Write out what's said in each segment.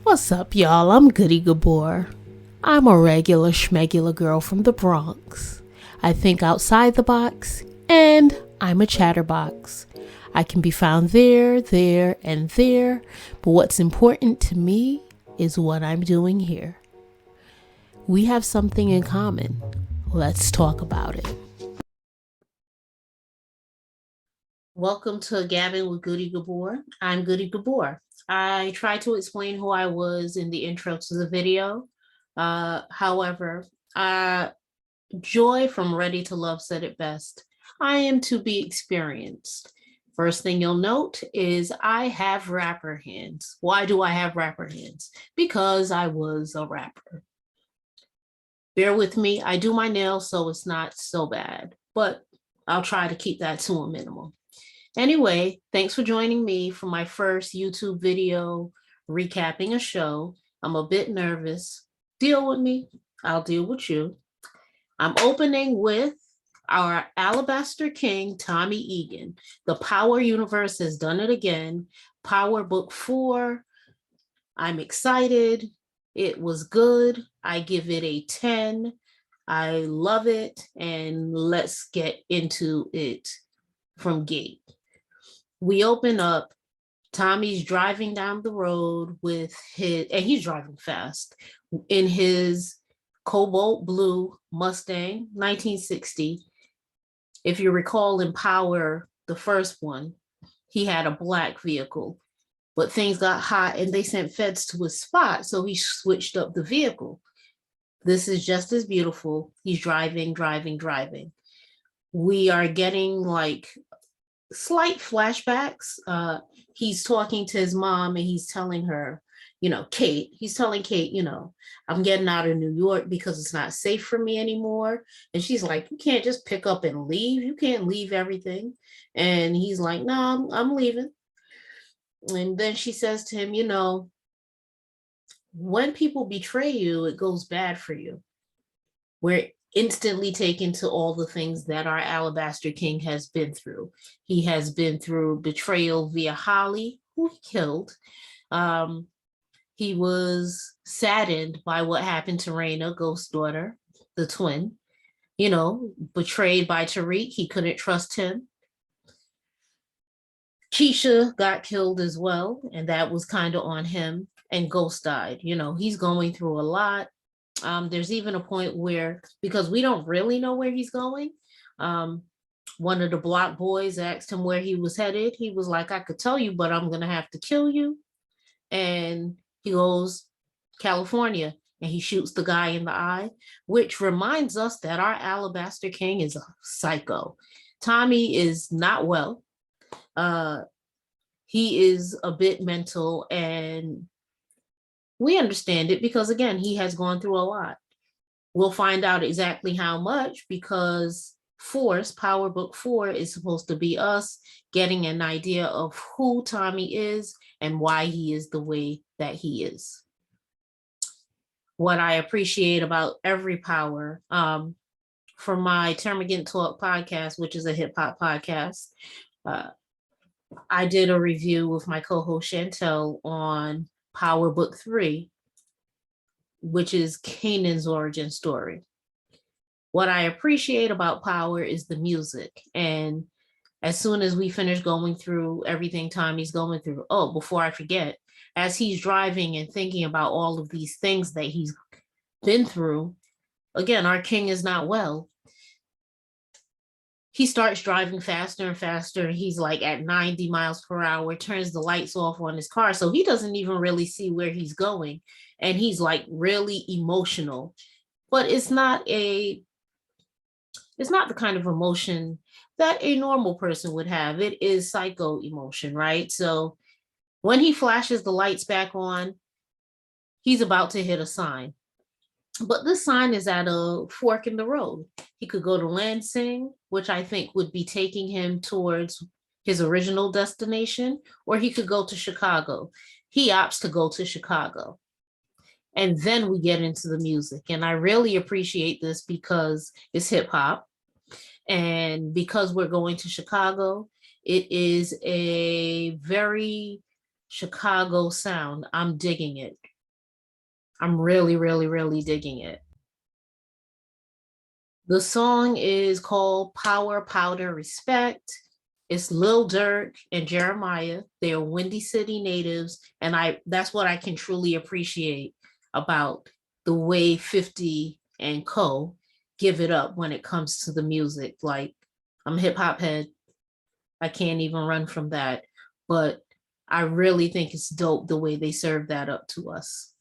What's up, y'all? I'm Goody Gabor. I'm a regular schmegular girl from the Bronx. I think outside the box, and I'm a chatterbox. I can be found there, and there, but what's important to me is what I'm doing here. We have something in common. Let's talk about it. Welcome to Gabbing with Goody Gabor. I'm Goody Gabor. I tried to explain who I was in the intro to the video. However, Joy from Ready to Love said it best. I am to be experienced. First thing you'll note is I have rapper hands. Why do I have rapper hands? Because I was a rapper. Bear with me. I do my nails, so it's not so bad, but I'll try to keep that to a minimum. Anyway, thanks for joining me for my first YouTube video recapping a show. I'm a bit nervous. Deal with me. I'll deal with you. I'm opening with our Alabaster King, Tommy Egan. The Power Universe has done it again. Power Book 4. I'm excited. It was good. I give it a 10. I love it. And let's get into it from gate. We open up, Tommy's driving down the road with and he's driving fast, in his cobalt blue Mustang 1960. If you recall in Power, the first one, he had a black vehicle, but things got hot and they sent feds to his spot, so he switched up the vehicle. This is just as beautiful. He's driving. We are getting like slight flashbacks. He's talking to his mom and he's telling her, Kate, I'm getting out of New York because it's not safe for me anymore. And she's like, you can't just pick up and leave. You can't leave everything. And he's like, no, I'm leaving. And then she says to him, when people betray you, it goes bad for you. We're instantly taken to all the things that our Alabaster King has been through. He has been through betrayal via Holly, who he killed. He was saddened by what happened to Raina, Ghost daughter, the twin. Betrayed by Tariq. He couldn't trust him. Keisha got killed as well, and that was kind of on him. And Ghost died. He's going through a lot. There's even a point where, because we don't really know where he's going, one of the block boys asked him where he was headed. He was like, I could tell you, but I'm going to have to kill you. And he goes, California, and he shoots the guy in the eye, which reminds us that our Alabaster King is a psycho. Tommy is not well. He is a bit mental, and we understand it because, again, he has gone through a lot. We'll find out exactly how much, because Power Book 4 is supposed to be us getting an idea of who Tommy is and why he is the way that he is. What I appreciate about every Power, for my Termagant Talk podcast, which is a hip hop podcast, I did a review with my co-host Chantel on Power Book 3, which is Kanan's origin story. What I appreciate about Power is the music. And as soon as we finish going through everything Tommy's going through, before I forget, as he's driving and thinking about all of these things that he's been through, again, our king is not well. He starts driving faster and faster. He's like at 90 miles per hour, turns the lights off on his car. So he doesn't even really see where he's going. And he's like really emotional. But it's not the kind of emotion that a normal person would have. It is psycho emotion, right? So when he flashes the lights back on, he's about to hit a sign. But this sign is at a fork in the road. He could go to Lansing, which I think would be taking him towards his original destination, or he could go to Chicago. He opts to go to Chicago. And then we get into the music. And I really appreciate this because it's hip hop. And because we're going to Chicago, it is a very Chicago sound. I'm digging it. I'm really, really, really digging it. The song is called Power, Powder, Respect. It's Lil Durk and Jeremiah. They are Windy City natives, and I that's what I can truly appreciate about the way 50 and Co give it up when it comes to the music. Like, I'm a hip hop head. I can't even run from that. But I really think it's dope the way they serve that up to us.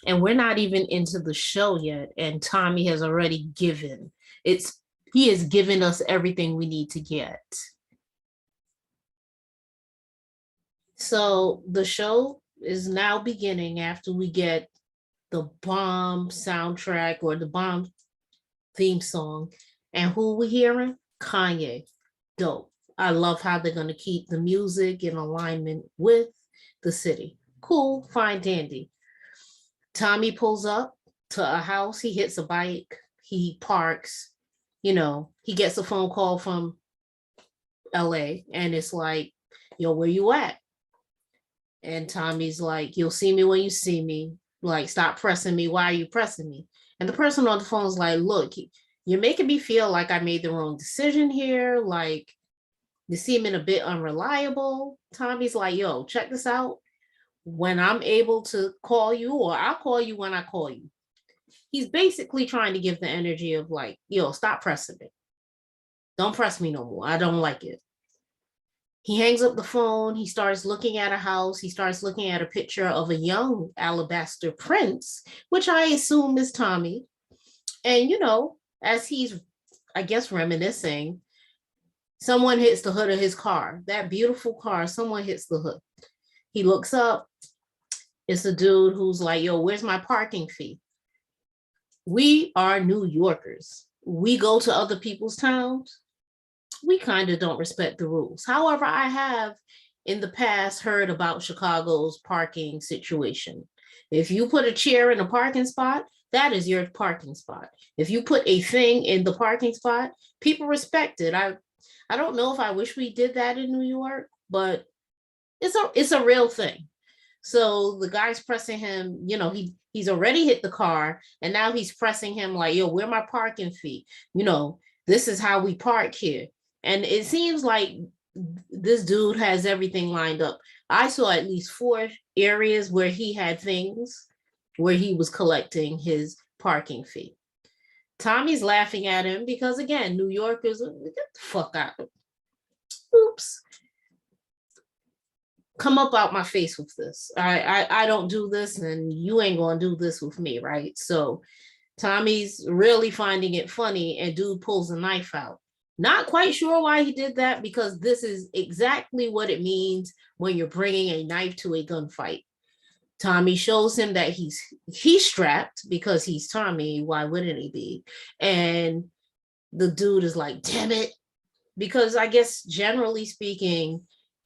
And we're not even into the show yet, and Tommy has already given. It's he has given us everything we need to get. So the show is now beginning after we get the bomb soundtrack or the bomb theme song. And who we hearing? Kanye. Dope. I love how they're gonna keep the music in alignment with the city. Cool, fine, dandy. Tommy pulls up to a house. He hits a bike. He parks. He gets a phone call from LA, and it's like, yo, where you at? And Tommy's like, you'll see me when you see me. Like, stop pressing me. Why are you pressing me? And the person on the phone is like, look, you're making me feel like I made the wrong decision here. Like, you seeming a bit unreliable. Tommy's like, yo, check this out. When I'm able to call you, or I'll call you when I call you. He's basically trying to give the energy of like, yo, stop pressing me. Don't press me no more. I don't like it. He hangs up the phone. He starts looking at a house. He starts looking at a picture of a young alabaster prince, which I assume is Tommy. And, as he's, I guess, reminiscing, someone hits the hood of his car. That beautiful car, someone hits the hood. He looks up. It's a dude who's like, yo, where's my parking fee? We are New Yorkers. We go to other people's towns. We kind of don't respect the rules. However, I have in the past heard about Chicago's parking situation. If you put a chair in a parking spot, that is your parking spot. If you put a thing in the parking spot, people respect it. I don't know if I wish we did that in New York, but it's a real thing. So the guy's pressing him, he's already hit the car, and now he's pressing him like, yo, where my parking fee? This is how we park here. And it seems like this dude has everything lined up. I saw at least 4 areas where he had things where he was collecting his parking fee. Tommy's laughing at him because, again, New Yorkers, get the fuck out. Oops. Come up out my face with this. I don't do this, and you ain't gonna do this with me, right? So Tommy's really finding it funny, and dude pulls a knife out. Not quite sure why he did that, because this is exactly what it means when you're bringing a knife to a gunfight. Tommy shows him that he's strapped because he's Tommy. Why wouldn't he be? And the dude is like, damn it. Because I guess generally speaking,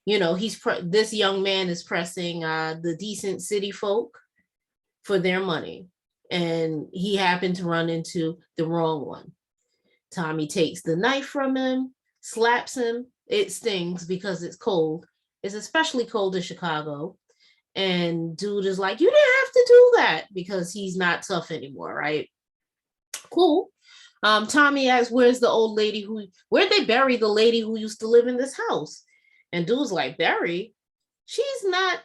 this young man is pressing the decent city folk for their money. And he happened to run into the wrong one. Tommy takes the knife from him, slaps him. It stings because it's cold. It's especially cold in Chicago. And dude is like, you didn't have to do that, because he's not tough anymore, right? Cool. Tommy asks, where'd they bury the lady who used to live in this house? And dude's like, bury? She's not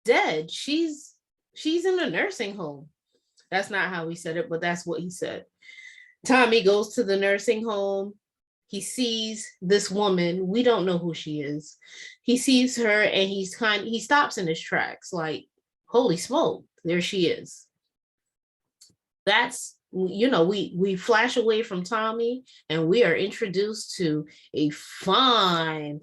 dead. She's in a nursing home. That's not how he said it, but that's what he said. Tommy goes to the nursing home. He sees this woman. We don't know who she is. He sees her, and he stops in his tracks, like, holy smoke, there she is. That's, we flash away from Tommy, and we are introduced to a fine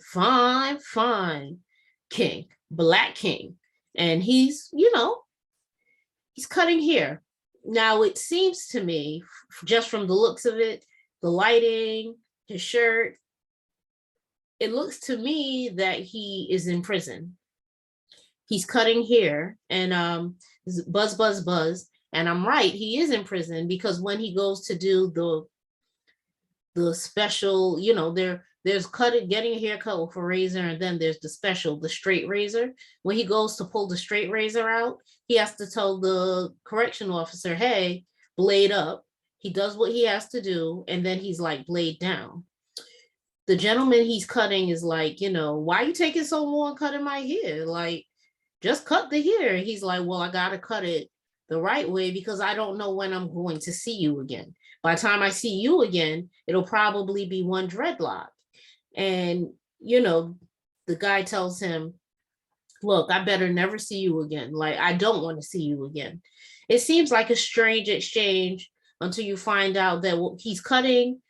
king, black king. And he's cutting hair. Now, it seems to me, just from the looks of it, the lighting, his shirt, it looks to me that he is in prison. He's cutting hair, and buzz, buzz, buzz. And I'm right, he is in prison, because when he goes to do the special, they're there's getting a haircut with a razor, and then there's the special, the straight razor. When he goes to pull the straight razor out, he has to tell the correction officer, hey, blade up. He does what he has to do, and then he's like, blade down. The gentleman he's cutting is like, why are you taking so long cutting my hair? Like, just cut the hair. He's like, well, I gotta cut it the right way because I don't know when I'm going to see you again. By the time I see you again, it'll probably be one dreadlock. And, the guy tells him, look, I better never see you again. Like, I don't want to see you again. It seems like a strange exchange until you find out that he's cutting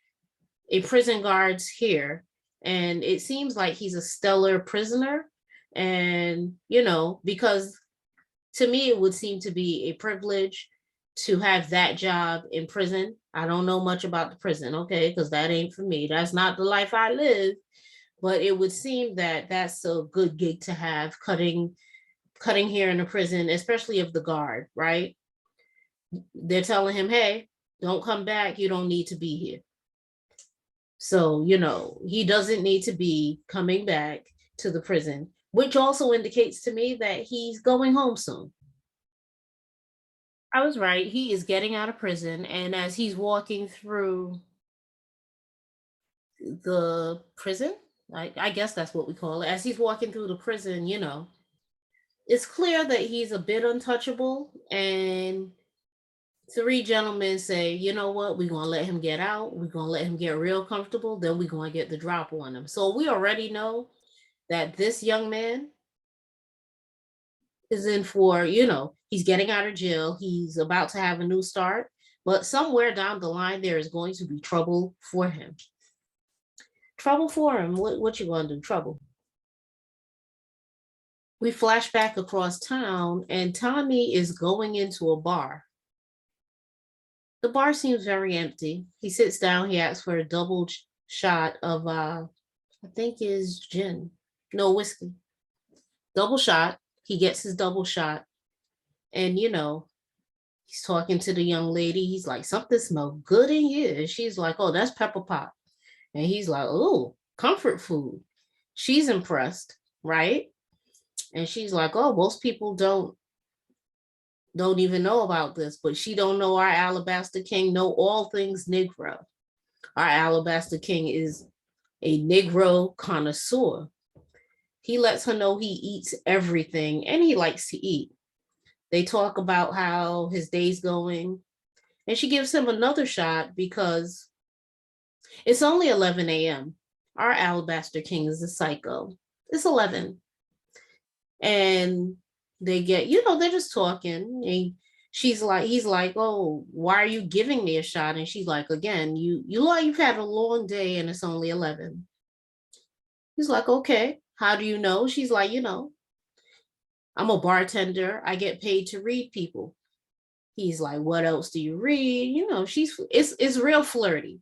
a prison guard's hair. And it seems like he's a stellar prisoner. And, because to me, it would seem to be a privilege to have that job in prison. I don't know much about the prison, okay, because that ain't for me. That's not the life I live. But it would seem that that's a good gig to have, cutting hair in a prison, especially of the guard, right? They're telling him, hey, don't come back. You don't need to be here. So, he doesn't need to be coming back to the prison, which also indicates to me that he's going home soon. I was right. He is getting out of prison. And as he's walking through the prison, I guess that's what we call it. As he's walking through the prison, it's clear that he's a bit untouchable. And three gentlemen say, you know what, we're going to let him get out. We're going to let him get real comfortable. Then we're going to get the drop on him. So we already know that this young man is in for, he's getting out of jail. He's about to have a new start. But somewhere down the line, there is going to be trouble for him. Trouble for him. What you going to do? Trouble. We flash back across town, and Tommy is going into a bar. The bar seems very empty. He sits down. He asks for a double shot of, I think is gin. No, whiskey. Double shot. He gets his double shot. And, he's talking to the young lady. He's like, something smells good in here. And she's like, oh, that's pepper pot. And he's like, oh, comfort food. She's impressed, right? And she's like, oh, most people don't even know about this, but she don't know our Alabaster King know all things Negro. Our Alabaster King is a Negro connoisseur. He lets her know he eats everything and he likes to eat. They talk about how his day's going, and she gives him another shot because it's only 11 a.m. Our Alabaster King is a psycho. It's 11. And they get, they're just talking. And he's like, oh, why are you giving me a shot? And she's like, again, you've had a long day and it's only 11. He's like, okay, how do you know? She's like, I'm a bartender. I get paid to read people. He's like, what else do you read? It's real flirty.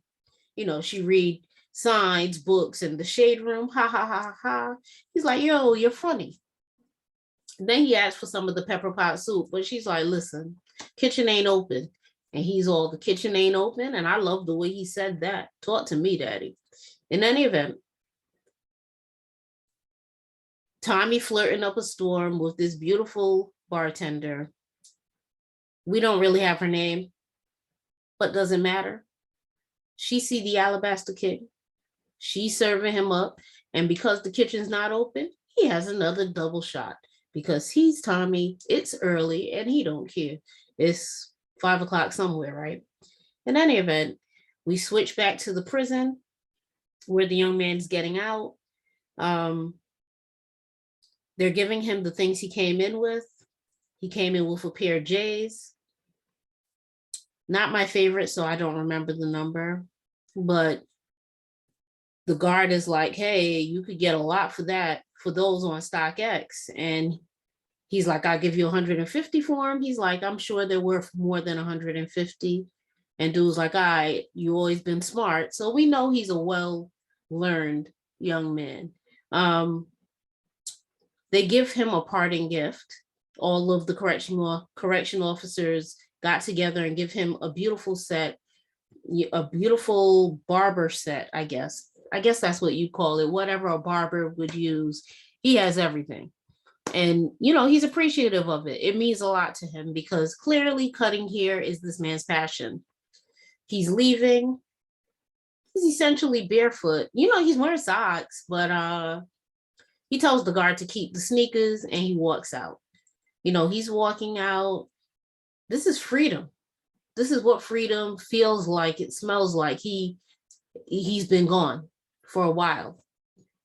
She read signs, books, and the shade room. Ha ha ha ha. He's like, yo, you're funny. Then he asked for some of the pepper pot soup, but she's like, listen, kitchen ain't open. And he's all, the kitchen ain't open. And I love the way he said that. Talk to me, daddy. In any event, Tommy flirting up a storm with this beautiful bartender. We don't really have her name, but doesn't matter. She see the Alabaster King. She's serving him up. And because the kitchen's not open, he has another double shot. Because he's Tommy, it's early, and he don't care. It's 5 o'clock somewhere, right? In any event, we switch back to the prison where the young man's getting out. They're giving him the things he came in with. He came in with a pair of J's. Not my favorite, so I don't remember the number. But the guard is like, hey, you could get a lot for that, for those on StockX. And he's like, I'll give you 150 for them. He's like, I'm sure they're worth more than 150. And dude's like, all right, you always been smart. So we know he's a well-learned young man. They give him a parting gift. All of the correction officers got together and give him a beautiful set, a beautiful barber set, I guess. I guess that's what you call it, whatever a barber would use. He has everything. And, he's appreciative of it. It means a lot to him because clearly cutting hair is this man's passion. He's leaving. He's essentially barefoot. He's wearing socks, but he tells the guard to keep the sneakers and he walks out. He's walking out. This is freedom. This is what freedom feels like. It smells like. He's been gone for a while.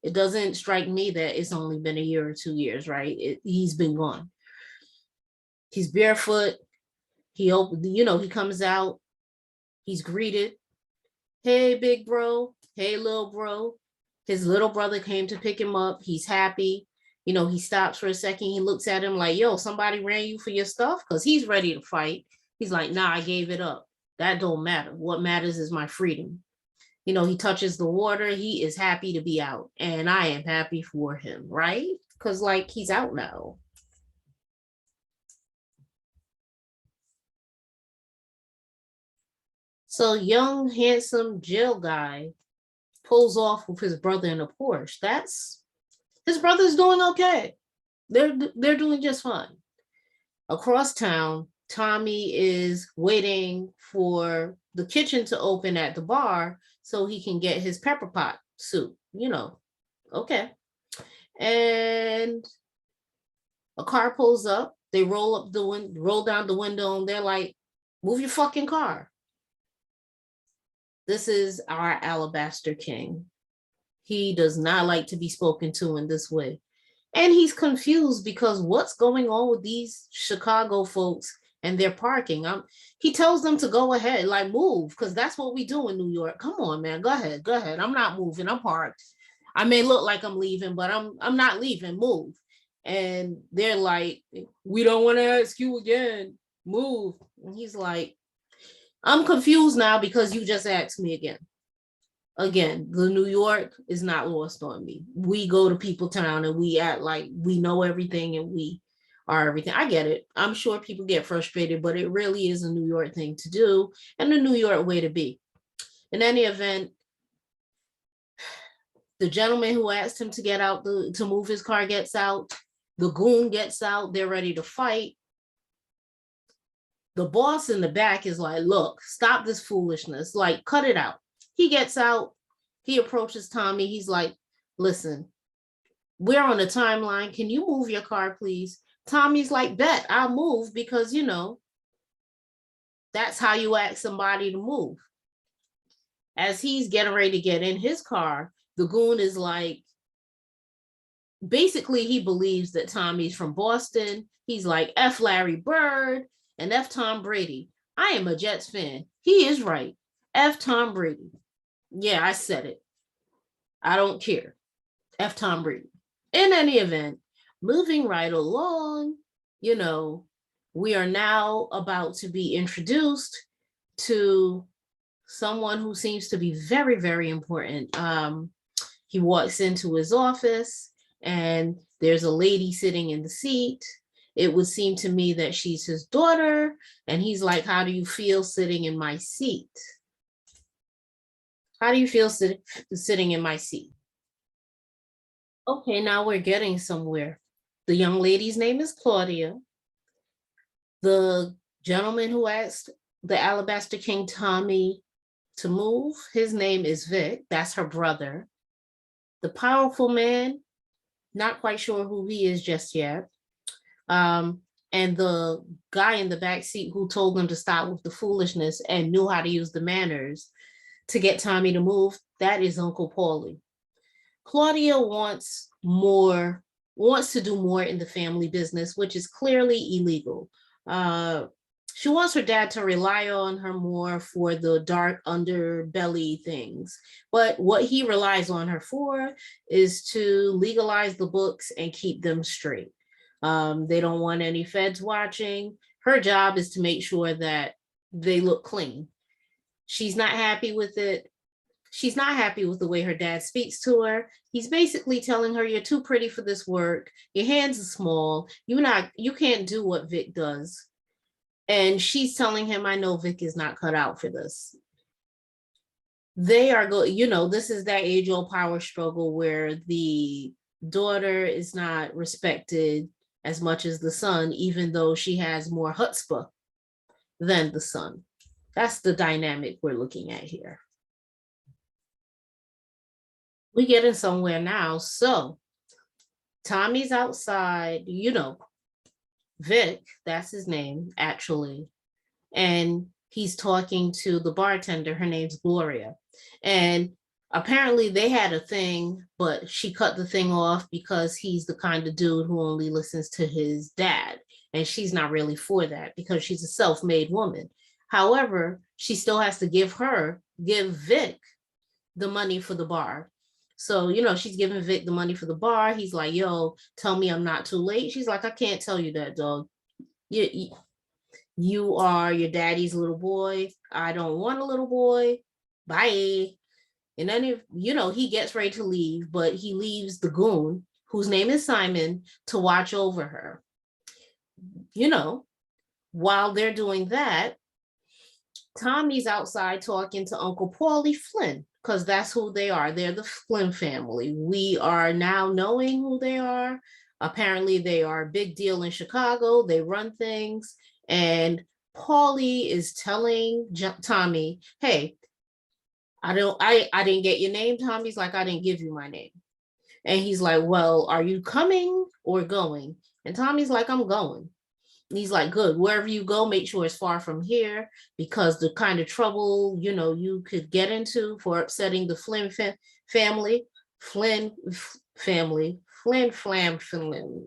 It doesn't strike me that it's only been a year or 2 years, right? He's been gone. He's barefoot. He comes out. He's greeted. Hey, big bro. Hey, little bro. His little brother came to pick him up. He's happy. He stops for a second. He looks at him like, yo, somebody ran you for your stuff? Because he's ready to fight. He's like, nah, I gave it up. That don't matter. What matters is my freedom. He touches the water. He is happy to be out. And I am happy for him, right? Because, he's out now. So young, handsome jail guy pulls off with his brother in a Porsche. His brother's doing okay. They're doing just fine. Across town, Tommy is waiting for the kitchen to open at the bar so he can get his pepper pot soup, okay. And a car pulls up. They roll down the window, and they're like, move your fucking car. This is our Alabaster King. He does not like to be spoken to in this way. And he's confused because what's going on with these Chicago folks and their parking? He tells them to go ahead, move, because that's what we do in New York. Come on, man, go ahead. I'm not moving. I'm parked. I may look like I'm leaving, but I'm not leaving. Move. And they're like, we don't want to ask you again. Move. And he's like, I'm confused now because you just asked me again. Again, the New York is not lost on me. We go to People Town and we act like we know everything and we are everything. I get it. I'm sure people get frustrated, but it really is a New York thing to do and a New York way to be. In any event, the gentleman who asked him to get out, to move his car gets out. The goon gets out. They're ready to fight. The boss in the back is like, look, stop this foolishness. Cut it out. He gets out. He approaches Tommy. He's like, listen, we're on a timeline. Can you move your car, please? Tommy's like, bet, I'll move because, that's how you ask somebody to move. As he's getting ready to get in his car, the goon is like, basically, he believes that Tommy's from Boston. He's like, F Larry Bird and F Tom Brady. I am a Jets fan. He is right. F Tom Brady. Yeah, I said it. I don't care. F Tom Brady. In any event, moving right along, we are now about to be introduced to someone who seems to be very, very important. He walks into his office and there's a lady sitting in the seat. It would seem to me that she's his daughter. And he's like, how do you feel sitting in my seat? How do you feel sitting in my seat? Okay, now we're getting somewhere. The young lady's name is Claudia. The gentleman who asked the Alabaster King Tommy to move, his name is Vic. That's her brother. The powerful man, not quite sure who he is just yet. And the guy in the back seat who told them to stop with the foolishness and knew how to use the manners to get Tommy to move, that is Uncle Paulie. Claudia wants to do more in the family business, which is clearly illegal. She wants her dad to rely on her more for the dark underbelly things. But what he relies on her for is to legalize the books and keep them straight. They don't want any feds watching. Her job is to make sure that they look clean. She's not happy with it. She's not happy with the way her dad speaks to her. He's basically telling her, you're too pretty for this work. Your hands are small. You can't do what Vic does. And she's telling him, I know Vic is not cut out for this. they are going, this is that age-old power struggle where the daughter is not respected as much as the son, even though she has more chutzpah than the son. That's the dynamic we're looking at here. We getting somewhere now. So Tommy's outside, Vic, that's his name, actually. And he's talking to the bartender. Her name's Gloria. And apparently they had a thing, but she cut the thing off because he's the kind of dude who only listens to his dad. And she's not really for that because she's a self-made woman. However, she still has to give Vic the money for the bar. So, she's giving Vic the money for the bar. He's like, yo, tell me I'm not too late. She's like, I can't tell you that, dog. You are your daddy's little boy. I don't want a little boy. Bye. And then, he gets ready to leave, but he leaves the goon, whose name is Simon, to watch over her. While they're doing that, Tommy's outside talking to Uncle Paulie Flynn, because that's who they are. They're the Flynn family. We are now knowing who they are. Apparently, they are a big deal in Chicago. They run things. And Paulie is telling Tommy, hey, I didn't get your name. Tommy's like, I didn't give you my name. And he's like, well, are you coming or going? And Tommy's like, I'm going. And he's like, good, wherever you go, make sure it's far from here, because the kind of trouble, you could get into for upsetting the Flynn family, Flynn,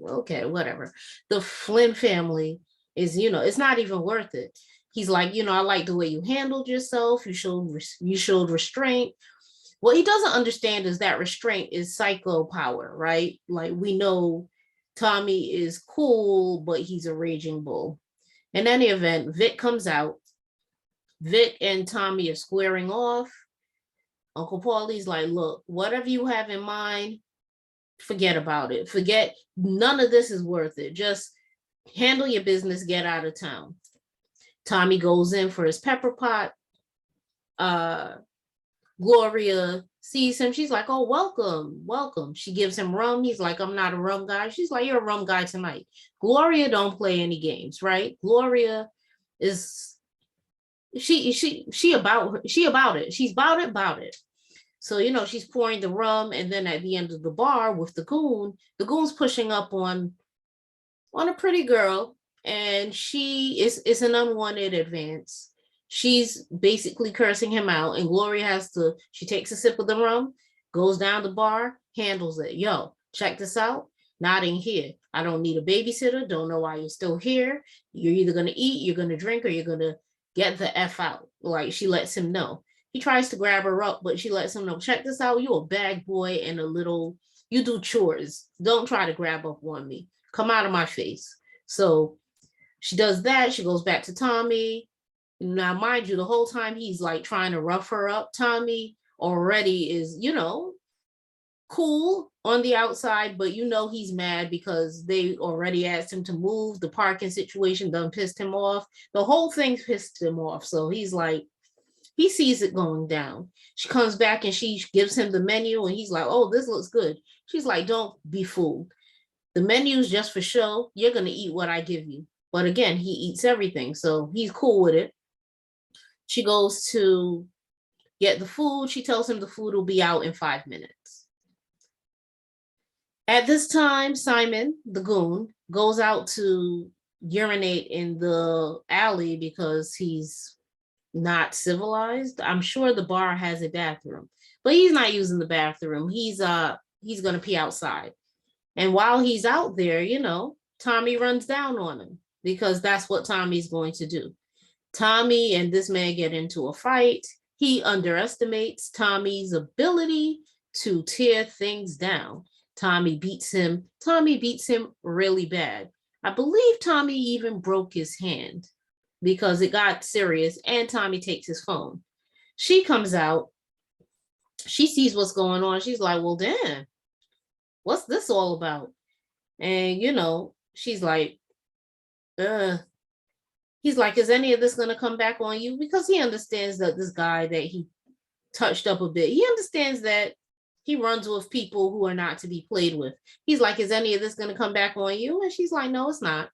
okay, whatever. The Flynn family is, it's not even worth it. He's like, I like the way you handled yourself. You showed restraint. What he doesn't understand is that restraint is psycho power, right? Like, we know Tommy is cool, but he's a raging bull. In any event, Vic comes out. Vic and Tommy are squaring off. Uncle Paulie's like, look, whatever you have in mind, forget about it. None of this is worth it. Just handle your business, get out of town. Tommy goes in for his pepper pot. Gloria sees him. She's like, oh, welcome. She gives him rum. He's like, I'm not a rum guy. She's like, you're a rum guy tonight. Gloria don't play any games, right? Gloria is she about it. She's about it. So, she's pouring the rum, and then at the end of the bar with the goon's pushing up on a pretty girl, and she is an unwanted advance. She's basically cursing him out, and Gloria she takes a sip of the rum, goes down the bar, handles it. Yo, check this out. Not in here. I don't need a babysitter. Don't know why you're still here. You're either going to eat, you're going to drink, or you're going to get the F out. Like, she lets him know. He tries to grab her up, but she lets him know, check this out. You a bag boy and you do chores. Don't try to grab up on me. Come out of my face. So she does that. She goes back to Tommy. Now, mind you, the whole time he's like trying to rough her up, Tommy already is, cool on the outside, but he's mad because they already asked him to move. The parking situation done pissed him off. The whole thing pissed him off. So he's like, he sees it going down. She comes back and she gives him the menu, and he's like, oh, this looks good. She's like, don't be fooled. The menu's just for show. You're going to eat what I give you. But again, he eats everything, so he's cool with it. She goes to get the food. She tells him the food will be out in 5 minutes. At this time, Simon, the goon, goes out to urinate in the alley because he's not civilized. I'm sure the bar has a bathroom, but he's not using the bathroom. He's gonna pee outside. And while he's out there, Tommy runs down on him because that's what Tommy's going to do. Tommy and this man get into a fight. He underestimates Tommy's ability to tear things down. Tommy beats him really bad. I believe Tommy even broke his hand because it got serious, and Tommy takes his phone. She comes out. She sees what's going on. She's like, well, damn, what's this all about? And, she's like, he's like, is any of this going to come back on you? Because he understands that this guy that he touched up a bit. He understands that he runs with people who are not to be played with. He's like, is any of this going to come back on you? And she's like, no, it's not.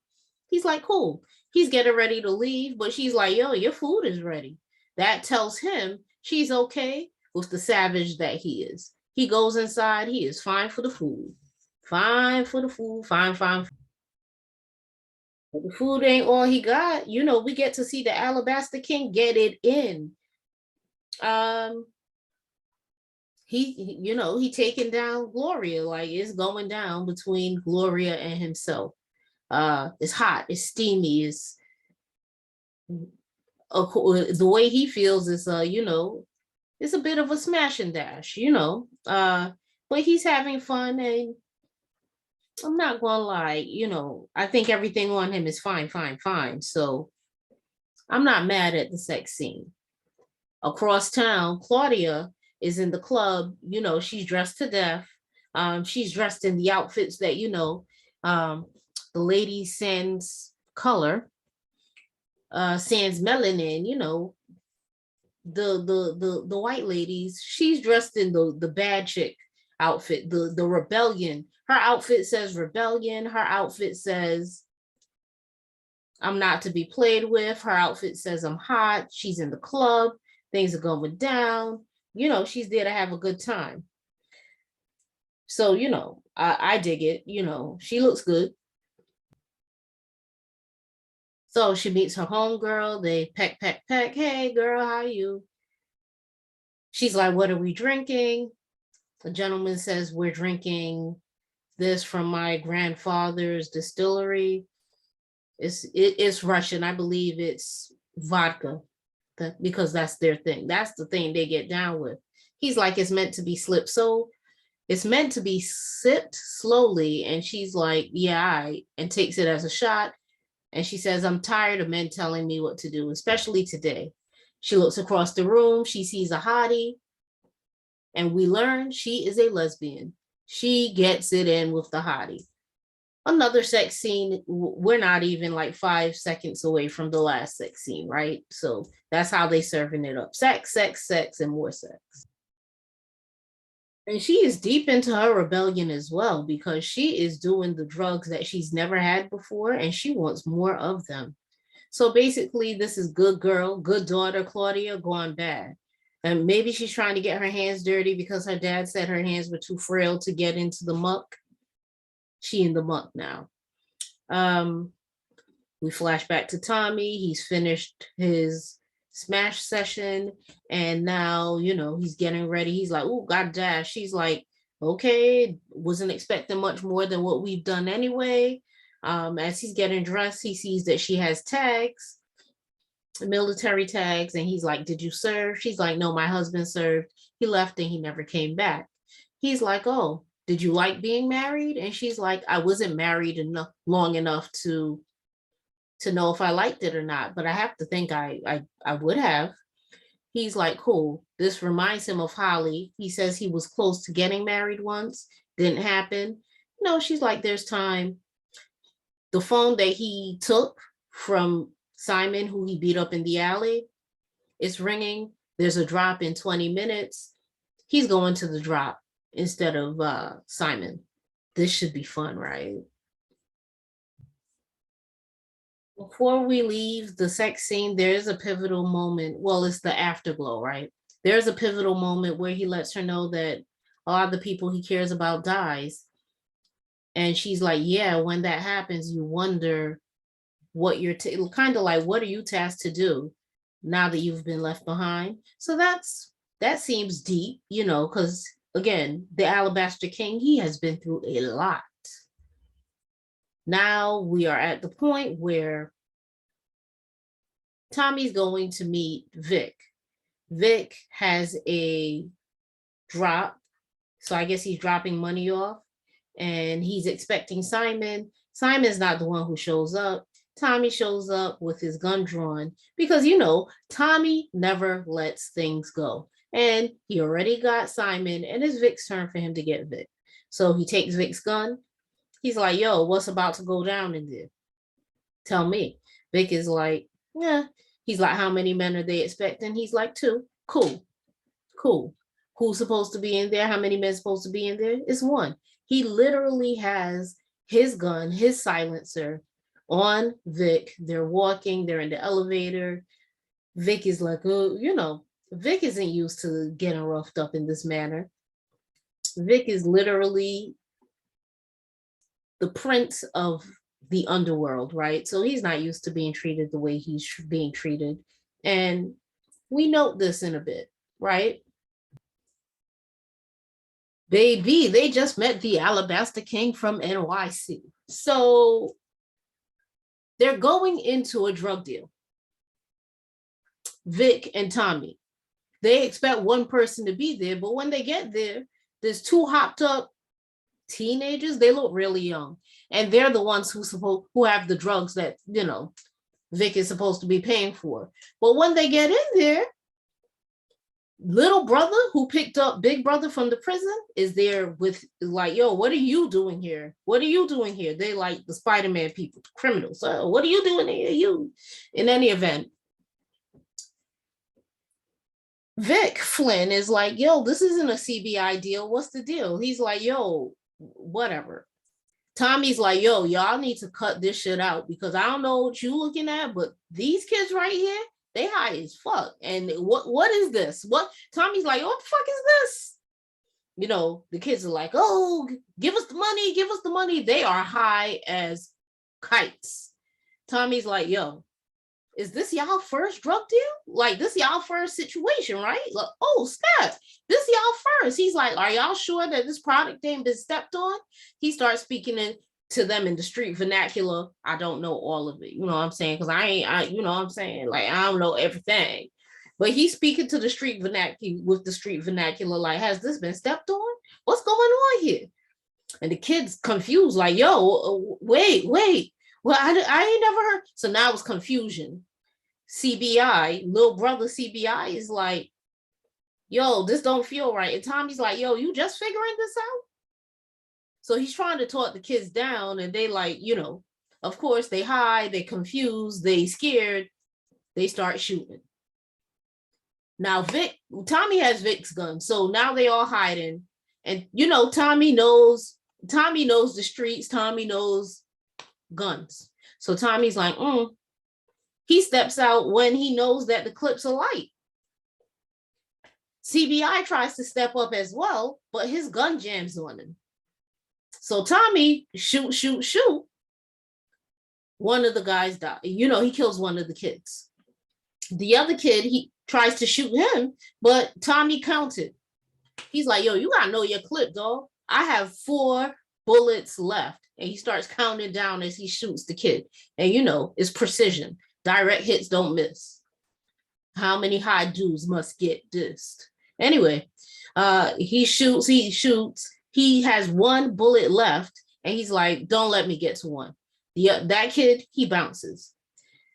He's like, cool. He's getting ready to leave, but she's like, yo, your food is ready. That tells him she's okay with the savage that he is. He goes inside. He is fine for the food. Fine for the food. Fine, fine. But the food ain't all he got. You know, we get to see the Alabaster King get it in. He taking down Gloria. Like, it's going down between Gloria and himself. It's hot, it's steamy, it's the way he feels is it's a bit of a smash and dash, but he's having fun. And I'm not gonna lie, I think everything on him is fine, fine, fine. So I'm not mad at the sex scene. Across town, Claudia is in the club, she's dressed to death. She's dressed in the outfits that, the lady Sans color, Sans melanin, the white ladies, she's dressed in the bad chick outfit, the rebellion. Her outfit says rebellion. Her outfit says I'm not to be played with. Her outfit says I'm hot. She's in the club. Things are going down. She's there to have a good time. So, I dig it. She looks good. So she meets her homegirl. They peck, peck, peck. Hey, girl, how are you? She's like, what are we drinking? The gentleman says, we're drinking this from my grandfather's distillery. It's Russian. I believe it's vodka, because that's their thing. That's the thing they get down with. He's like, it's meant to be slipped. So it's meant to be sipped slowly. And she's like, yeah, and takes it as a shot. And she says, I'm tired of men telling me what to do, especially today. She looks across the room. She sees a hottie. And we learn she is a lesbian. She gets it in with the hottie. Another sex scene. We're not even like 5 seconds away from the last sex scene, right? So that's how they serving it up. Sex, sex, sex, and more sex. And she is deep into her rebellion as well, because she is doing the drugs that she's never had before, and she wants more of them. So basically, this is good girl, good daughter, Claudia, gone bad. And maybe she's trying to get her hands dirty because her dad said her hands were too frail to get into the muck. She in the muck now. We flash back to Tommy. He's finished his smash session, and now he's getting ready. He's like, oh god dash. She's like, okay, wasn't expecting much more than what we've done anyway. As he's getting dressed, he sees that she has tags, military tags, and he's like, did you serve? She's like, no, my husband served. He left and he never came back. He's like, oh, did you like being married? And she's like, I wasn't married long enough to know if I liked it or not, but I have to think I would have. He's like, cool. This reminds him of Holly. He says he was close to getting married once, didn't happen. No, she's like, there's time. The phone that he took from Simon, who he beat up in the alley, it's ringing. There's a drop in 20 minutes. He's going to the drop instead of Simon. This should be fun, right? Before we leave the sex scene, there's a pivotal moment. Well, it's the afterglow, right? There's a pivotal moment where he lets her know that a lot of the people he cares about dies. And she's like, yeah, when that happens, you wonder what you're kind of like, what are you tasked to do now that you've been left behind? So that seems deep, because again, the Alabaster King, he has been through a lot. Now we are at the point where Tommy's going to meet Vic. Vic has a drop. So I guess he's dropping money off, and he's expecting Simon. Simon's not the one who shows up. Tommy shows up with his gun drawn because, Tommy never lets things go. And he already got Simon, and it's Vic's turn for him to get Vic. So he takes Vic's gun. He's like, yo, what's about to go down in there? Tell me. Vic is like, yeah. He's like, how many men are they expecting? He's like, 2. Cool. Cool. Who's supposed to be in there? How many men supposed to be in there? It's one. He literally has his gun, his silencer on Vic. They're walking, they're in the elevator. Vic is like, oh, Vic isn't used to getting roughed up in this manner. Vic is literally the prince of the underworld, right? So he's not used to being treated the way he's being treated. And we note this in a bit, right? Baby, they just met the Alabaster King from NYC. So they're going into a drug deal. Vic and Tommy. They expect one person to be there, but when they get there, there's two hopped up teenagers. They look really young. And they're the ones who have the drugs that, Vic is supposed to be paying for. But when they get in there, little brother who picked up big brother from the prison is there with like, yo, what are you doing here? What are you doing here? They like the Spider-Man people, criminals. What are you doing here? You, in any event, Vic Flynn is like, yo, this isn't a CBI deal. What's the deal? He's like, yo, whatever. Tommy's like, yo, y'all need to cut this shit out because I don't know what you looking at, but these kids right here, they high as fuck. And what is this? What? Tommy's like, what the fuck is this? The kids are like, oh, give us the money, give us the money. They are high as kites. Tommy's like, yo, is this y'all first drug deal? Like, this y'all first situation, right? Like, oh, snap. This y'all first. He's like, are y'all sure that this product ain't been stepped on? He starts speaking to them in the street vernacular. I don't know all of it. You know what I'm saying? Because you know what I'm saying? Like, I don't know everything. But he's speaking to the street vernacular with the street vernacular, like, has this been stepped on? What's going on here? And the kid's confused, like, yo, wait. Well, I ain't never heard. So now it's confusion. CBI, little brother CBI is like, yo, this don't feel right. And Tommy's like, yo, you just figuring this out? So he's trying to talk the kids down and they like, of course they hide, they confused, they scared, they start shooting. Now Tommy has Vic's gun. So now they all hiding. And Tommy knows the streets, Tommy knows guns. So Tommy's like, he steps out when he knows that the clips are light. CBI tries to step up as well, but his gun jams on him. So Tommy shoot. One of the guys dies. He kills one of the kids. The other kid, he tries to shoot him, but Tommy counted. He's like, yo, you gotta know your clip, dog. I have 4 bullets left. And he starts counting down as he shoots the kid. And it's precision. Direct hits don't miss. How many high dudes must get dissed? Anyway, he shoots. He has 1 bullet left. And he's like, don't let me get to one. That kid, he bounces.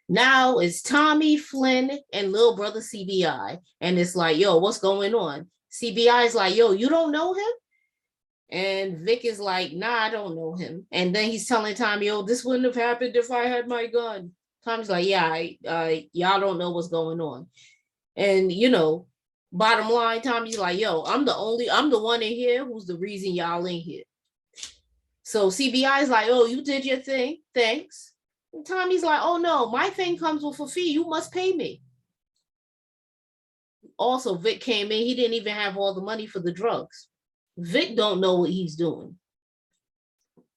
Now it's Tommy, Flynn, and little brother CBI. And it's like, yo, what's going on? CBI is like, yo, you don't know him? And Vic is like, nah, I don't know him. And then he's telling Tommy, oh, this wouldn't have happened if I had my gun. Tommy's like, yeah, y'all don't know what's going on. And, bottom line, Tommy's like, yo, I'm the one in here who's the reason y'all in here. So CBI is like, oh, you did your thing. Thanks. And Tommy's like, oh, no, my thing comes with a fee. You must pay me. Also, Vic came in. He didn't even have all the money for the drugs. Vic don't know what he's doing.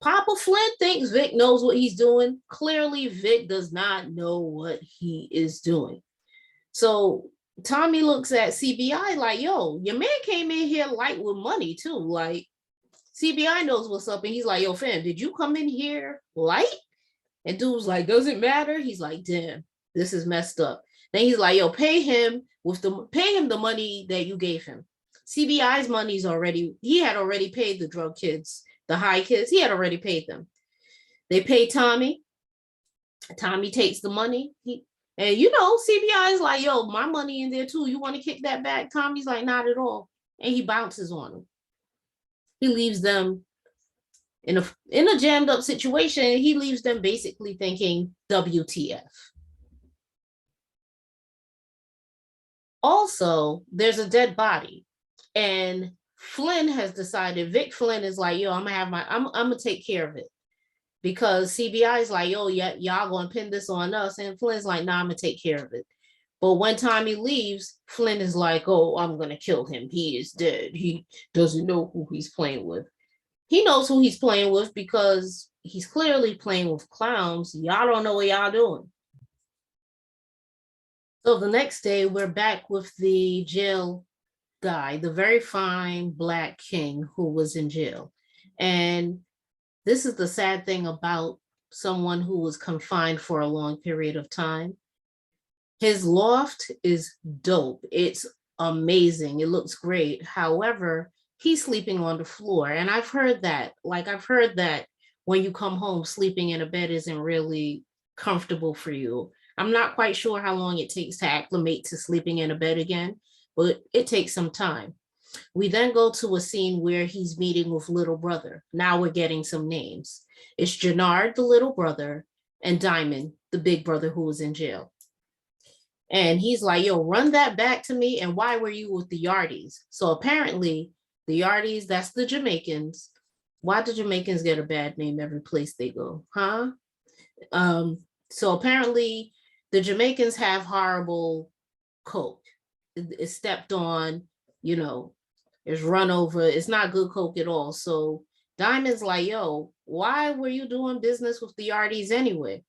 Papa Flynn thinks Vic knows what he's doing. Clearly, Vic does not know what he is doing. So Tommy looks at CBI like, yo, your man came in here light with money too. Like, CBI knows what's up. And he's like, yo, fam, did you come in here light? And dude's like, does it matter? He's like, damn, this is messed up. Then he's like, yo, pay him the money that you gave him. CBI's money's he had already paid the drug kids, the high kids, he had already paid them. They pay Tommy. Tommy takes the money. CBI is like, yo, my money in there too. You want to kick that back? Tommy's like, not at all. And he bounces on him. He leaves them in a jammed up situation. He leaves them basically thinking, WTF. Also, there's a dead body, and Flynn has decided. Vic Flynn is like, yo, I'm gonna take care of it, because CBI is like, yo, yeah, y'all gonna pin this on us, and Flynn's like, nah, I'm gonna take care of it. But when Tommy leaves, Flynn is like, oh, I'm gonna kill him. He is dead. He doesn't know who he's playing with. He knows who he's playing with because he's clearly playing with clowns. Y'all don't know what y'all doing. So the next day, we're back with the jail guy, the very fine Black king who was in jail. And this is the sad thing about someone who was confined for a long period of time. His loft is dope. It's amazing. It looks great. However, he's sleeping on the floor. And I've heard that. I've heard that when you come home, sleeping in a bed isn't really comfortable for you. I'm not quite sure how long it takes to acclimate to sleeping in a bed again, but it takes some time. We then go to a scene where he's meeting with little brother. Now we're getting some names. It's Jannard, the little brother, and Diamond, the big brother who was in jail. And he's like, yo, run that back to me. And why were you with the Yardies? So apparently the Yardies, that's the Jamaicans. Why do Jamaicans get a bad name every place they go? Huh? So apparently the Jamaicans have horrible coke. It's stepped on, you know, it's run over. It's not good coke at all. So Diamond's like, yo, why were you doing business with the Yardies anyway?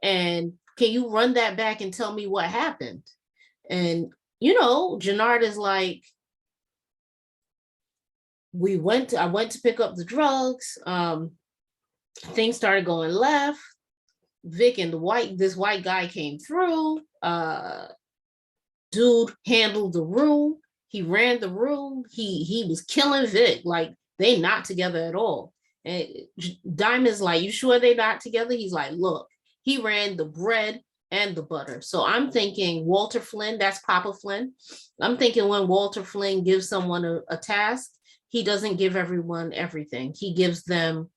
And can you run that back and tell me what happened? And, Jannard is like, I went to pick up the drugs. Things started going left. Vic and this white guy came through. Dude handled the room. He ran the room. He was killing Vic. Like, they not together at all. And Diamond's like, you sure they not together? He's like, look, he ran the bread and the butter. So I'm thinking Walter Flynn, that's Papa Flynn. I'm thinking when Walter Flynn gives someone a task, he doesn't give everyone everything. He gives them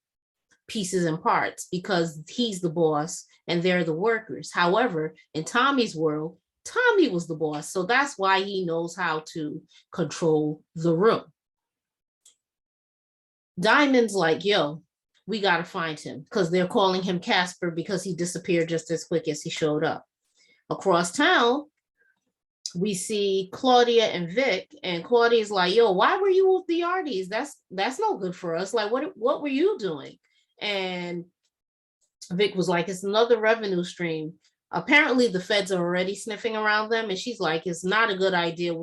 pieces and parts because he's the boss and they're the workers. However, in Tommy's world, Tommy was the boss. So that's why he knows how to control the room. Diamond's like, yo, we got to find him, because they're calling him Casper because he disappeared just as quick as he showed up. Across town, we see Claudia and Vic, and Claudia's like, yo, why were you with the Yardies? That's no good for us. Like, what were you doing? And Vic was like, it's another revenue stream. Apparently the feds are already sniffing around them. And she's like, it's not a good idea.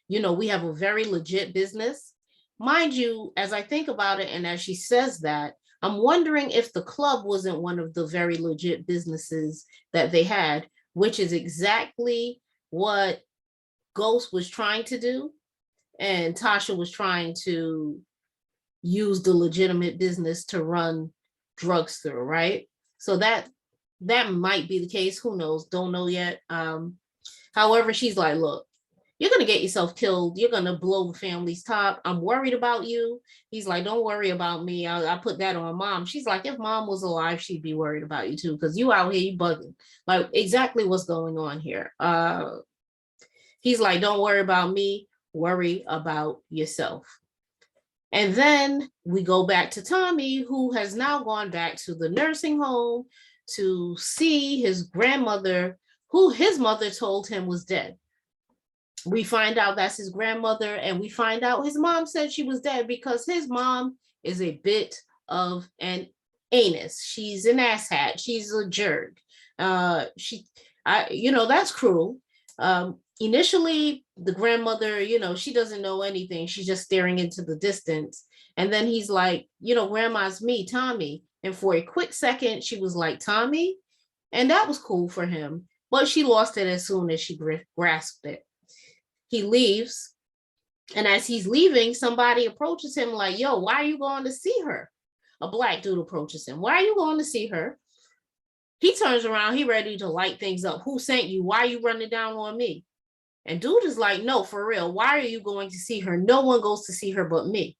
We have a very legit business. Mind you, as I think about it, and as she says that, I'm wondering if the club wasn't one of the very legit businesses that they had, which is exactly what Ghost was trying to do. And Tasha was trying to use the legitimate business to run drugs through, right? So that might be the case. Who knows? Don't know yet. However, she's like, look, you're going to get yourself killed. You're going to blow the family's top. I'm worried about you. He's like, don't worry about me. I put that on mom. She's like, if mom was alive, she'd be worried about you too, because you out here, you bugging. Like, exactly what's going on here. He's like, don't worry about me. Worry about yourself. And then we go back to Tommy, who has now gone back to the nursing home to see his grandmother, who his mother told him was dead. We find out that's his grandmother, and we find out his mom said she was dead because his mom is a bit of an anus. She's an asshat. She's a jerk. That's cruel. Initially, the grandmother, she doesn't know anything. She's just staring into the distance. And then he's like, grandma's me, Tommy. And for a quick second, she was like, Tommy? And that was cool for him. But she lost it as soon as she grasped it. He leaves. And as he's leaving, somebody approaches him like, yo, why are you going to see her? A Black dude approaches him. Why are you going to see her? He turns around. He ready to light things up. Who sent you? Why are you running down on me? And dude is like, no, for real. Why are you going to see her? No one goes to see her but me.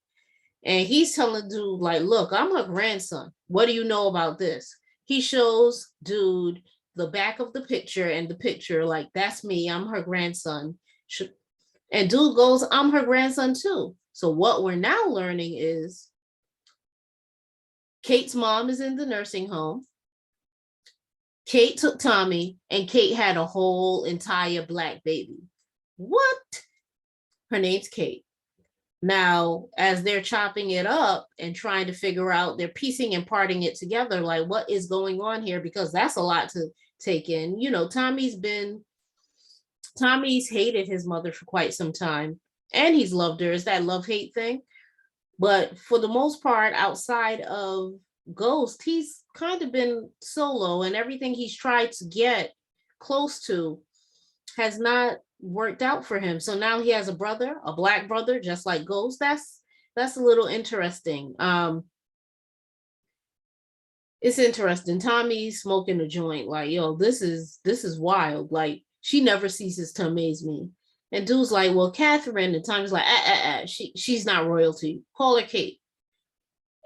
And he's telling dude, like, look, I'm her grandson. What do you know about this? He shows dude the back of the picture and the picture, like, that's me, I'm her grandson. And dude goes, I'm her grandson too. So what we're now learning is Kate's mom is in the nursing home. Kate took Tommy, and Kate had a whole entire black baby. What? Her name's Kate. Now, as they're chopping it up and trying to figure out, they're piecing and parting it together, like, what is going on here? Because that's a lot to take in. You know, Tommy's hated his mother for quite some time, and he's loved her. It's that love-hate thing. But for the most part, outside of Ghost, he's kind of been solo, and everything he's tried to get close to has not worked out for him. So now he has a brother, a black brother, just like Ghost. That's a little interesting. It's interesting. Tommy's smoking a joint, like, yo, this is wild. Like, she never ceases to amaze me. And dude's like, well, Catherine, and Tommy's like, she's not royalty. Call her Kate.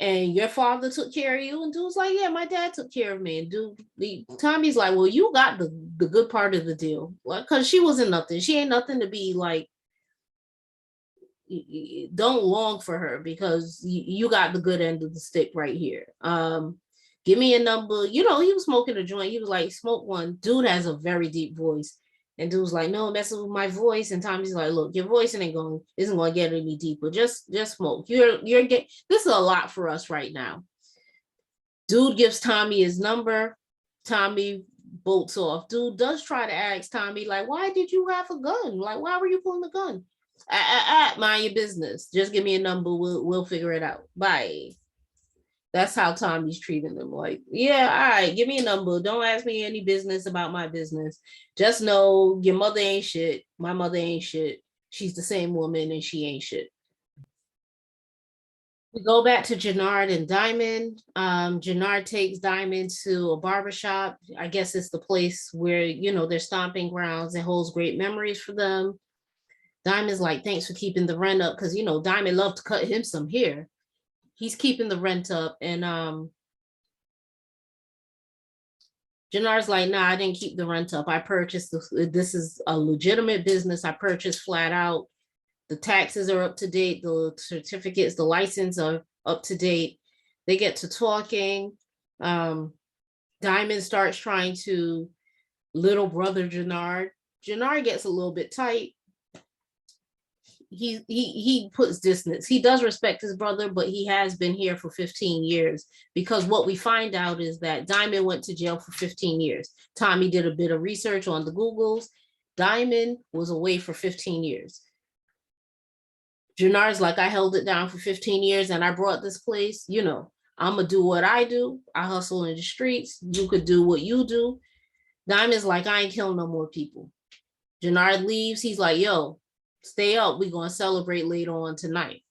And your father took care of you? And dude's like, yeah, my dad took care of me. And Tommy's like, well, you got the good part of the deal. Like, because she wasn't nothing. She ain't nothing to be like, don't long for her, because you got the good end of the stick right here. Give me a number. You know, he was smoking a joint. He was like, smoke one. Dude has a very deep voice. And dude's like, no, messing with my voice. And Tommy's like, look, your voice isn't going to get any deeper. Just smoke. This is a lot for us right now. Dude gives Tommy his number. Tommy bolts off. Dude does try to ask Tommy, like, why did you have a gun? Like, why were you pulling the gun? Mind your business. Just give me a number. We'll figure it out. Bye. That's how Tommy's treating them. Like, yeah, all right, give me a number. Don't ask me any business about my business. Just know your mother ain't shit. My mother ain't shit. She's the same woman, and she ain't shit. We go back to Jannard and Diamond. Jannard takes Diamond to a barbershop. I guess it's the place where, you know, their stomping grounds. It holds great memories for them. Diamond's like, thanks for keeping the rent up, because, you know, Diamond loved to cut him some hair. He's keeping the rent up, and Jannard's like, nah, I didn't keep the rent up. I purchased this is a legitimate business. I purchased flat out. The taxes are up to date. The certificates, the license are up to date. They get to talking. Diamond starts trying to little brother Jannard. Jannard gets a little bit tight. He puts distance. He does respect his brother, but he has been here for 15 years, because what we find out is that Diamond went to jail for 15 years. Tommy did a bit of research on the Googles. Diamond was away for 15 years. Jannard's like, I held it down for 15 years and I brought this place. You know, I'm going to do what I do. I hustle in the streets. You could do what you do. Diamond's like, I ain't killing no more people. Jannard leaves. He's like, yo, stay up. We're going to celebrate later on tonight.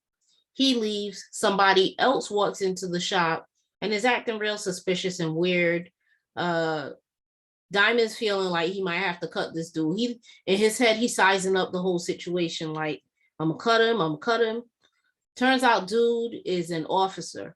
He leaves. Somebody else walks into the shop and is acting real suspicious and weird. Diamond's feeling like he might have to cut this dude. In his head, he's sizing up the whole situation. Like, I'm going to cut him. I'm going to cut him. Turns out dude is an officer.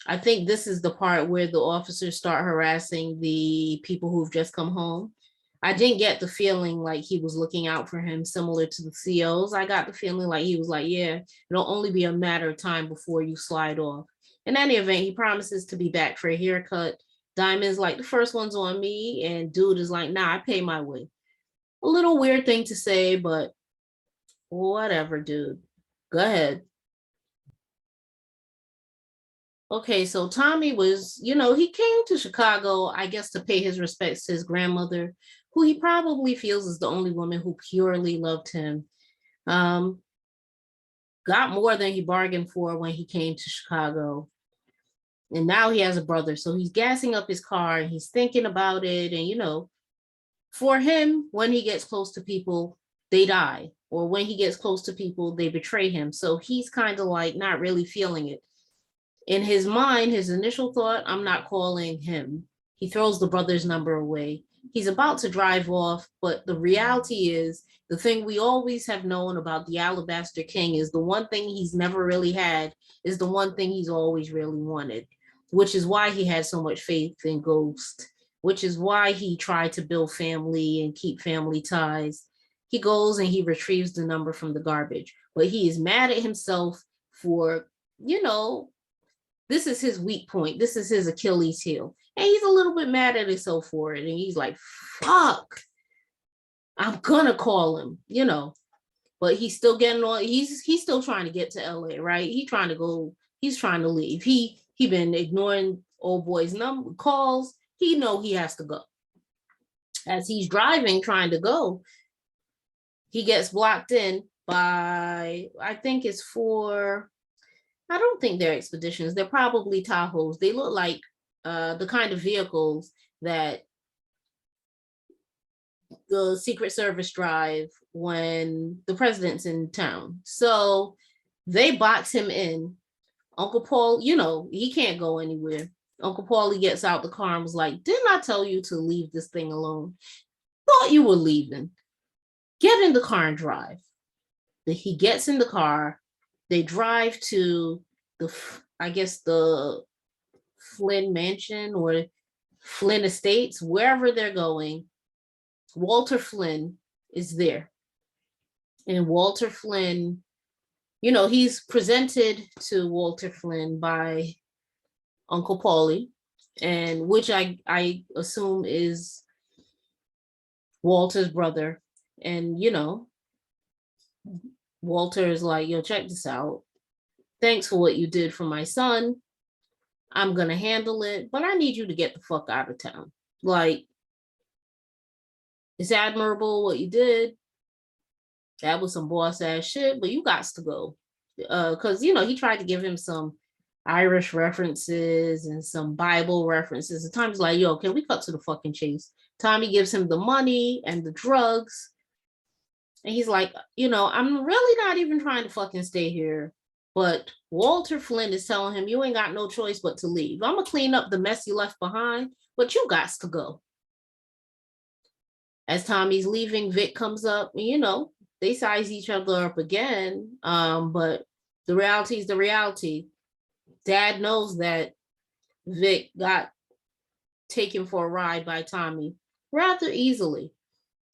I think this is the part where the officers start harassing the people who've just come home. I didn't get the feeling like he was looking out for him, similar to the COs. I got the feeling like he was like, yeah, it'll only be a matter of time before you slide off. In any event, he promises to be back for a haircut. Diamond's like, the first one's on me. And dude is like, nah, I pay my way. A little weird thing to say, but whatever, dude. Go ahead. Okay, so Tommy was, you know, he came to Chicago, I guess, to pay his respects to his grandmother, who he probably feels is the only woman who purely loved him. Got more than he bargained for when he came to Chicago. And now he has a brother, so he's gassing up his car and he's thinking about it. And, you know, for him, when he gets close to people, they die. Or when he gets close to people, they betray him. So he's kind of like not really feeling it. In his mind, his initial thought, I'm not calling him. He throws the brother's number away. He's about to drive off, but the reality is, the thing we always have known about the Alabaster King is the one thing he's never really had is the one thing he's always really wanted, which is why he had so much faith in Ghost, which is why he tried to build family and keep family ties. He goes and he retrieves the number from the garbage, but he is mad at himself for, you know, this is his weak point. This is his Achilles heel. And he's a little bit mad at himself for it. And he's like, fuck, I'm gonna call him, you know. But he's still getting on, he's still trying to get to LA, right? He's trying to go, he's trying to leave. He been ignoring old boy's number calls. He know he has to go. As he's driving, trying to go, he gets blocked in by, I think it's for, I don't think they're expeditions. They're probably Tahoes. They look like the kind of vehicles that the Secret Service drive when the president's in town. So they box him in. Uncle Paul, you know, he can't go anywhere. Uncle Paulie gets out the car and was like, didn't I tell you to leave this thing alone? Thought you were leaving. Get in the car and drive. He gets in the car. They drive to the, I guess, the Flynn Mansion or Flynn Estates, wherever they're going. Walter Flynn is there. And Walter Flynn, you know, he's presented to Walter Flynn by Uncle Paulie, and which I assume is Walter's brother. And, you know, Walter is like, yo, check this out. Thanks for what you did for my son. I'm going to handle it, but I need you to get the fuck out of town. Like, it's admirable what you did. That was some boss ass shit, but you got to go. Because, you know, he tried to give him some Irish references and some Bible references. At times, like, yo, can we cut to the fucking chase? Tommy gives him the money and the drugs. And he's like, you know, I'm really not even trying to fucking stay here. But Walter Flynn is telling him, you ain't got no choice but to leave. I'm going to clean up the mess you left behind, but you got to go. As Tommy's leaving, Vic comes up, and, you know, they size each other up again. But the reality is the reality. Dad knows that Vic got taken for a ride by Tommy rather easily.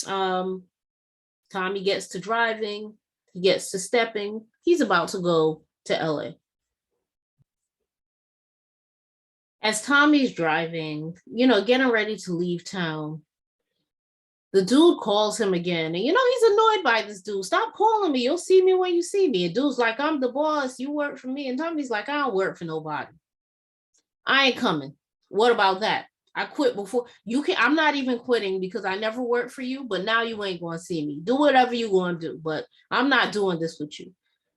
Tommy gets to driving, he gets to stepping. He's about to go to LA. As Tommy's driving, you know, getting ready to leave town, the dude calls him again. And, you know, he's annoyed by this dude. Stop calling me. You'll see me when you see me. And dude's like, I'm the boss. You work for me. And Tommy's like, I don't work for nobody. I ain't coming. What about that? I quit before you can. I'm not even quitting because I never worked for you, but now you ain't going to see me. Do whatever you want to do, but I'm not doing this with you.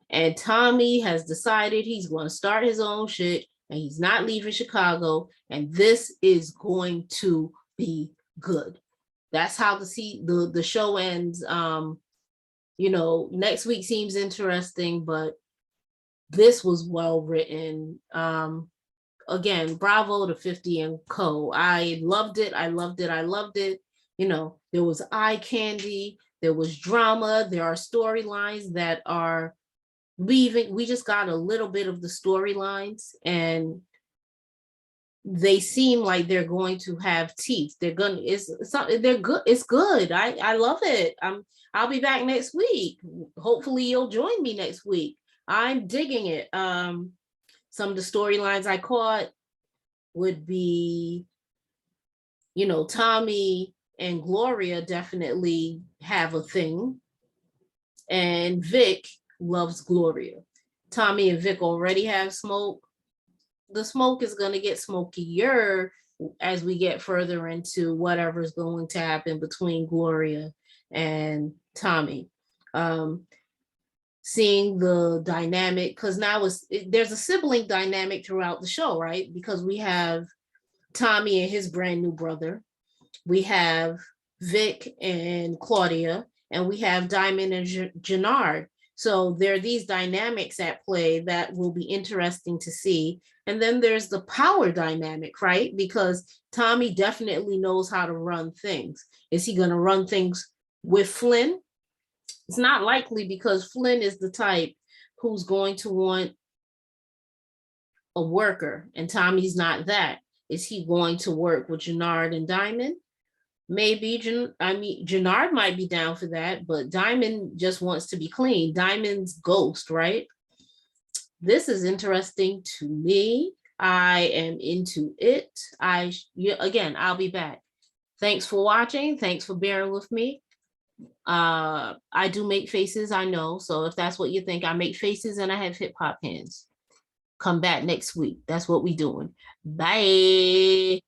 And Tommy has decided he's going to start his own shit and he's not leaving Chicago. And this is going to be good. That's how the show ends. You know, next week seems interesting, but this was well written. Again, bravo to 50 and Co. I loved it. I loved it. I loved it. You know, there was eye candy. There was drama. There are storylines that are leaving. We just got a little bit of the storylines, and they seem like they're going to have teeth. They're gonna. They're good. It's good. I love it. I'll be back next week. Hopefully, you'll join me next week. I'm digging it. Some of the storylines I caught would be, you know, Tommy and Gloria definitely have a thing. And Vic loves Gloria. Tommy and Vic already have smoke. The smoke is going to get smokier as we get further into whatever's going to happen between Gloria and Tommy. Seeing the dynamic, because now there's a sibling dynamic throughout the show, right? Because we have Tommy and his brand new brother, we have Vic and Claudia, and we have Diamond and Jannard. So there are these dynamics at play that will be interesting to see. And then there's the power dynamic, right? Because Tommy definitely knows how to run things. Is he going to run things with Flynn? It's not likely, because Flynn is the type who's going to want a worker, and Tommy's not that. Is he going to work with Jannard and Diamond? Maybe Jannard might be down for that, but Diamond just wants to be clean. Diamond's ghost, right? This is interesting to me. I am into it. Again, I'll be back. Thanks for watching. Thanks for bearing with me. I do make faces, I know. So if that's what you think, I make faces and I have hip hop hands. Come back next week. That's what we doing. Bye.